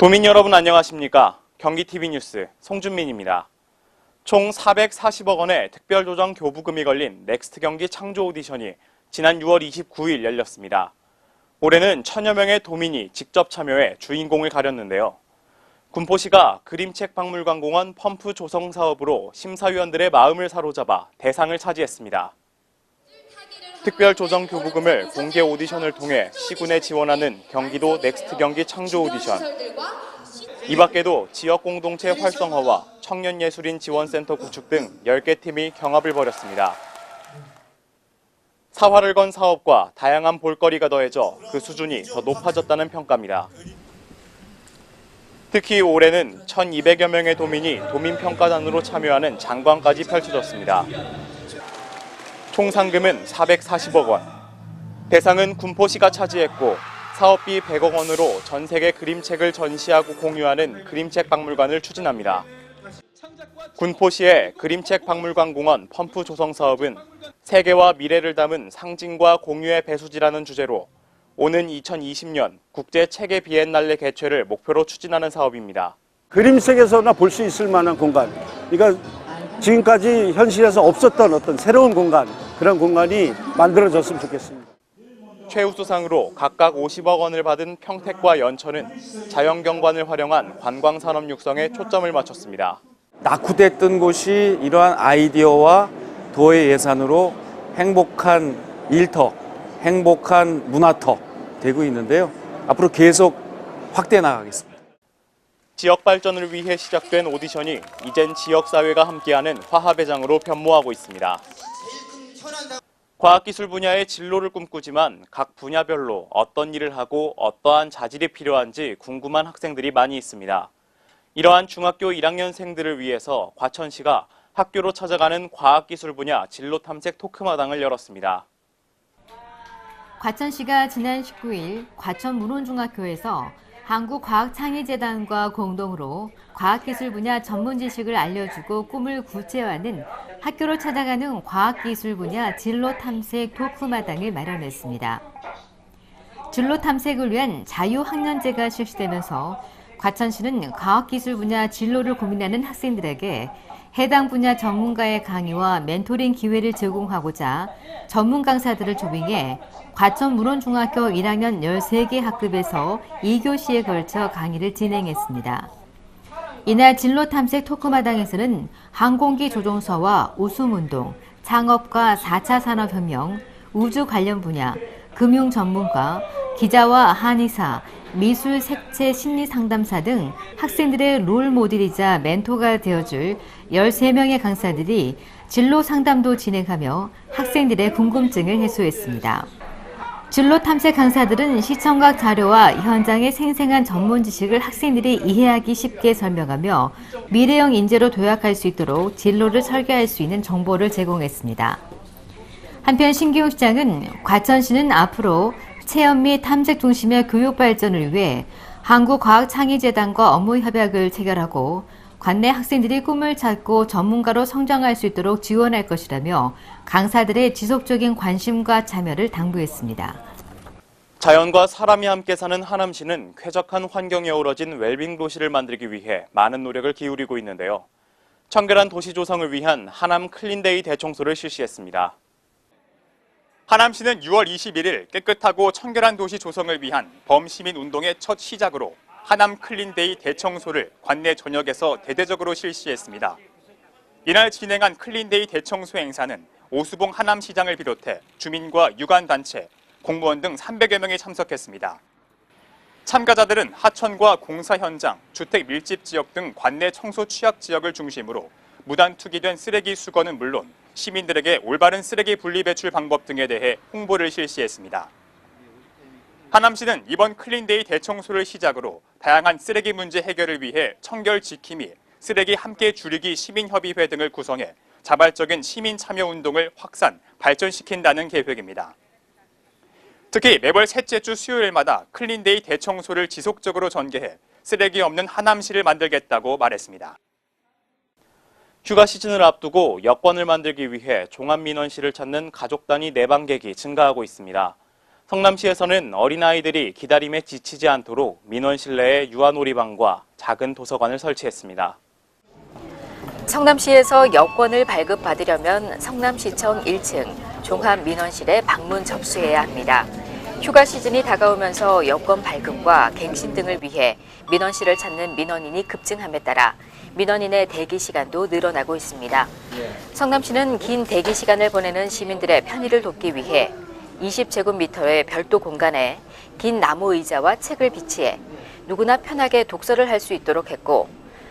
도민 여러분 안녕하십니까? 경기TV 뉴스 송준민입니다. 총 440억 원의 특별조정 교부금이 걸린 넥스트 경기 창조 오디션이 지난 6월 29일 열렸습니다. 올해는 1000여 명의 도민이 직접 참여해 주인공을 가렸는데요. 군포시가 그림책 박물관 펌프 조성 사업으로 심사위원들의 마음을 사로잡아 대상을 차지했습니다. 특별조정 교부금을 공개 오디션을 통해 시군에 지원하는 경기도 넥스트 경기 창조 오디션. 이 밖에도 지역 공동체 활성화와 청년예술인 지원센터 구축 등 10개 팀이 경합을 벌였습니다. 사활을 건 사업과 다양한 볼거리가 더해져 그 수준이 더 높아졌다는 평가입니다. 특히 올해는 1200여 명의 도민이 도민평가단으로 참여하는 장관까지 펼쳐졌습니다. 총 상금은 440억 원. 대상은 군포시가 차지했고 사업비 100억 원으로 전 세계 그림책을 전시하고 공유하는 그림책 박물관을 추진합니다. 군포시의 그림책 박물관 공원 펌프 조성 사업은 세계와 미래를 담은 상징과 공유의 배수지라는 주제로 오는 2020년 국제 체계 비엔날레 개최를 목표로 추진하는 사업입니다. 그림책에서나 볼 수 있을 만한 공간, 그러니까 지금까지 현실에서 없었던 어떤 새로운 공간, 그런 공간이 만들어졌으면 좋겠습니다. 최우수상으로 각각 50억 원을 받은 평택과 연천은 자연경관을 활용한 관광산업 육성에 초점을 맞췄습니다. 낙후됐던 곳이 이러한 아이디어와 도의 예산으로 행복한 일터, 행복한 문화터 되고 있는데요. 앞으로 계속 확대해 나가겠습니다. 지역 발전을 위해 시작된 오디션이 이젠 지역사회가 함께하는 화합의 장으로 변모하고 있습니다. 과학기술 분야의 진로를 꿈꾸지만 각 분야별로 어떤 일을 하고 어떠한 자질이 필요한지 궁금한 학생들이 많이 있습니다. 이러한 중학교 1학년생들을 위해서 과천시가 학교로 찾아가는 과학기술 분야 진로 탐색 토크마당을 열었습니다. 과천시가 지난 19일 과천 문원중학교에서 한국과학창의재단과 공동으로 과학기술 분야 전문 지식을 알려주고 꿈을 구체화하는 학교로 찾아가는 과학기술 분야 진로 탐색 토크마당을 마련했습니다. 진로 탐색을 위한 자유학년제가 실시되면서 과천시는 과학기술 분야 진로를 고민하는 학생들에게 해당 분야 전문가의 강의와 멘토링 기회를 제공하고자 전문 강사들을 조빙해 과천 문원중학교 1학년 13개 학급에서 2교시에 걸쳐 강의를 진행했습니다. 이날 진로 탐색 토크마당에서는 항공기 조종사와 우수운동, 창업과 4차 산업혁명, 우주 관련 분야, 금융 전문가, 기자와 한의사, 미술, 색채, 심리 상담사 등 학생들의 롤 모델이자 멘토가 되어줄 13명의 강사들이 진로 상담도 진행하며 학생들의 궁금증을 해소했습니다. 진로 탐색 강사들은 시청각 자료와 현장의 생생한 전문 지식을 학생들이 이해하기 쉽게 설명하며 미래형 인재로 도약할 수 있도록 진로를 설계할 수 있는 정보를 제공했습니다. 한편 신기용 시장은 과천시는 앞으로 체험 및 탐색 중심의 교육 발전을 위해 한국과학창의재단과 업무 협약을 체결하고 관내 학생들이 꿈을 찾고 전문가로 성장할 수 있도록 지원할 것이라며 강사들의 지속적인 관심과 참여를 당부했습니다. 자연과 사람이 함께 사는 하남시는 쾌적한 환경이 어우러진 웰빙 도시를 만들기 위해 많은 노력을 기울이고 있는데요. 청결한 도시 조성을 위한 하남 클린데이 대청소를 실시했습니다. 하남시는 6월 21일 깨끗하고 청결한 도시 조성을 위한 범시민 운동의 첫 시작으로 하남 클린데이 대청소를 관내 전역에서 대대적으로 실시했습니다. 이날 진행한 클린데이 대청소 행사는 오수봉 하남시장을 비롯해 주민과 유관단체, 공무원 등 300여 명이 참석했습니다. 참가자들은 하천과 공사 현장, 주택 밀집 지역 등 관내 청소 취약 지역을 중심으로 무단 투기된 쓰레기 수거는 물론 시민들에게 올바른 쓰레기 분리 배출 방법 등에 대해 홍보를 실시했습니다. 하남시는 이번 클린데이 대청소를 시작으로 다양한 쓰레기 문제 해결을 위해 청결 지킴이, 쓰레기 함께 줄이기 시민협의회 등을 구성해 자발적인 시민 참여 운동을 확산, 발전시킨다는 계획입니다. 특히 매월 셋째 주 수요일마다 클린데이 대청소를 지속적으로 전개해 쓰레기 없는 하남시를 만들겠다고 말했습니다. 휴가 시즌을 앞두고 여권을 만들기 위해 종합민원실을 찾는 가족 단위 내방객이 증가하고 있습니다. 성남시에서는 어린아이들이 기다림에 지치지 않도록 민원 실내에 유아놀이방과 작은 도서관을 설치했습니다. 성남시에서 여권을 발급받으려면 성남시청 1층 종합민원실에 방문 접수해야 합니다. 휴가 시즌이 다가오면서 여권 발급과 갱신 등을 위해 민원실을 찾는 민원인이 급증함에 따라 민원인의 대기 시간도 늘어나고 있습니다. 성남시는 긴 대기 시간을 보내는 시민들의 편의를 돕기 위해 20제곱미터의 별도 공간에 긴 나무 의자와 책을 비치해 누구나 편하게 독서를 할 수 있도록 했고,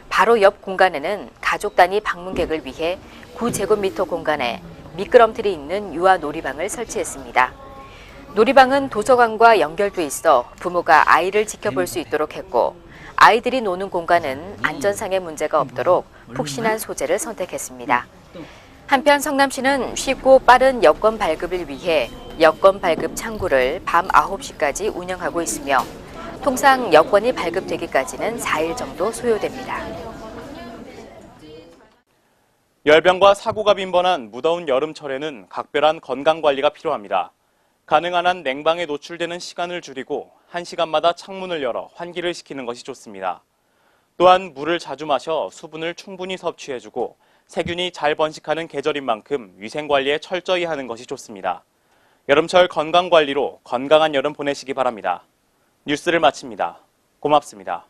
바로 옆 공간에는 가족 단위 방문객을 위해 9제곱미터 공간에 미끄럼틀이 있는 유아 놀이방을 설치했습니다. 놀이방은 도서관과 연결돼 있어 부모가 아이를 지켜볼 수 있도록 했고, 아이들이 노는 공간은 안전상의 문제가 없도록 푹신한 소재를 선택했습니다. 한편 성남시는 쉽고 빠른 여권 발급을 위해 여권 발급 창구를 밤 9시까지 운영하고 있으며, 통상 여권이 발급되기까지는 4일 정도 소요됩니다. 열병과 사고가 빈번한 무더운 여름철에는 각별한 건강관리가 필요합니다. 가능한 한 냉방에 노출되는 시간을 줄이고 1시간마다 창문을 열어 환기를 시키는 것이 좋습니다. 또한 물을 자주 마셔 수분을 충분히 섭취해주고 세균이 잘 번식하는 계절인 만큼 위생관리에 철저히 하는 것이 좋습니다. 여름철 건강관리로 건강한 여름 보내시기 바랍니다. 뉴스를 마칩니다. 고맙습니다.